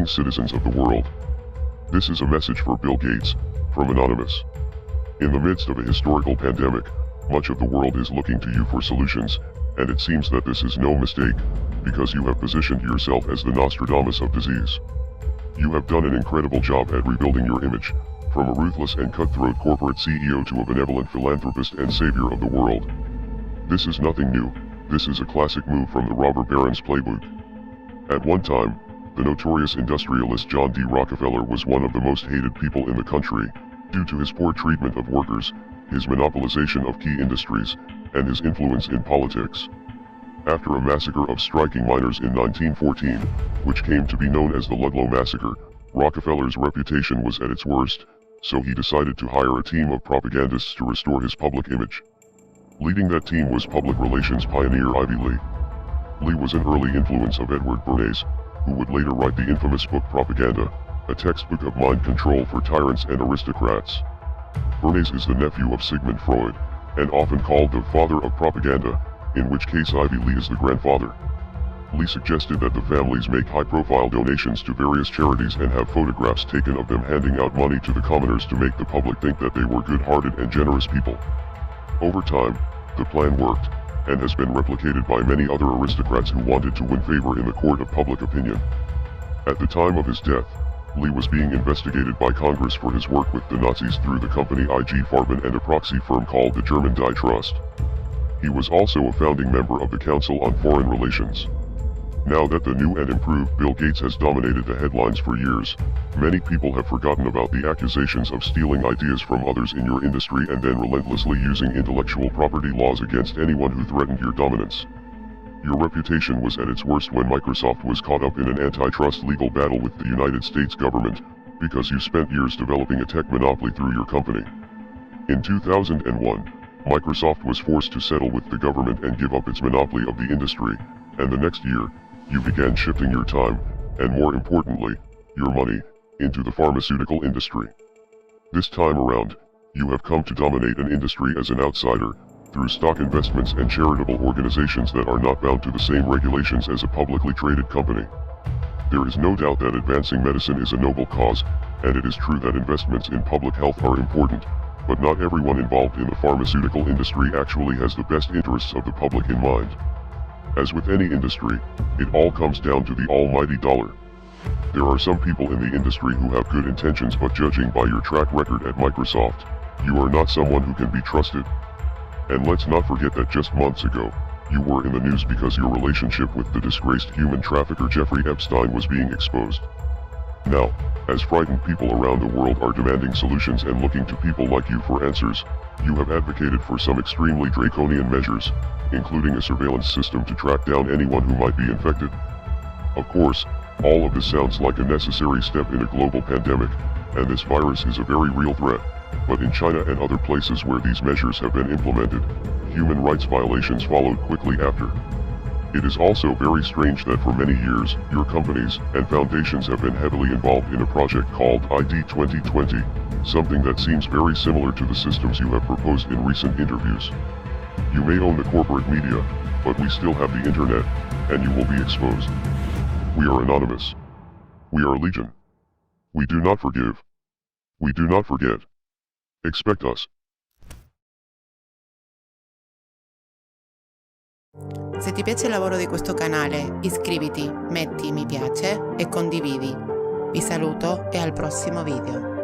citizens of the world. This is a message for Bill Gates, from Anonymous. In the midst of a historical pandemic, much of the world is looking to you for solutions, and it seems that this is no mistake, because you have positioned yourself as the Nostradamus of disease. You have done an incredible job at rebuilding your image, from a ruthless and cutthroat corporate CEO to a benevolent philanthropist and savior of the world. This is nothing new, this is a classic move from the robber baron's playbook. At one time, the notorious industrialist John D. Rockefeller was one of the most hated people in the country, due to his poor treatment of workers, his monopolization of key industries, and his influence in politics. After a massacre of striking miners in 1914, which came to be known as the Ludlow Massacre, Rockefeller's reputation was at its worst, so he decided to hire a team of propagandists to restore his public image. Leading that team was public relations pioneer Ivy Lee. Lee was an early influence of Edward Bernays, who would later write the infamous book Propaganda, a textbook of mind control for tyrants and aristocrats. Bernays is the nephew of Sigmund Freud, and often called the father of propaganda, in which case Ivy Lee is the grandfather. Lee suggested that the families make high-profile donations to various charities and have photographs taken of them handing out money to the commoners to make the public think that they were good-hearted and generous people. Over time, the plan worked, and has been replicated by many other aristocrats who wanted to win favor in the court of public opinion. At the time of his death, Lee was being investigated by Congress for his work with the Nazis through the company IG Farben and a proxy firm called the German Die Trust. He was also a founding member of the Council on Foreign Relations. Now that the new and improved Bill Gates has dominated the headlines for years, many people have forgotten about the accusations of stealing ideas from others in your industry and then relentlessly using intellectual property laws against anyone who threatened your dominance. Your reputation was at its worst when Microsoft was caught up in an antitrust legal battle with the United States government, because you spent years developing a tech monopoly through your company. In 2001, Microsoft was forced to settle with the government and give up its monopoly of the industry, and the next year, you began shifting your time, and more importantly, your money, into the pharmaceutical industry. This time around, you have come to dominate an industry as an outsider, through stock investments and charitable organizations that are not bound to the same regulations as a publicly traded company. There is no doubt that advancing medicine is a noble cause, and it is true that investments in public health are important, but not everyone involved in the pharmaceutical industry actually has the best interests of the public in mind. As with any industry, it all comes down to the almighty dollar. There are some people in the industry who have good intentions, but judging by your track record at Microsoft, you are not someone who can be trusted. And let's not forget that just months ago, you were in the news because your relationship with the disgraced human trafficker Jeffrey Epstein was being exposed. Now, as frightened people around the world are demanding solutions and looking to people like you for answers, you have advocated for some extremely draconian measures, including a surveillance system to track down anyone who might be infected. Of course, all of this sounds like a necessary step in a global pandemic, and this virus is a very real threat, but in China and other places where these measures have been implemented, human rights violations followed quickly after. It is also very strange that for many years, your companies and foundations have been heavily involved in a project called ID 2020, something that seems very similar to the systems you have proposed in recent interviews. You may own the corporate media, but we still have the internet, and you will be exposed. We are anonymous. We are legion. We do not forgive. We do not forget. Expect us. Se ti piace il lavoro di questo canale, iscriviti, metti mi piace e condividi. Vi saluto e al prossimo video.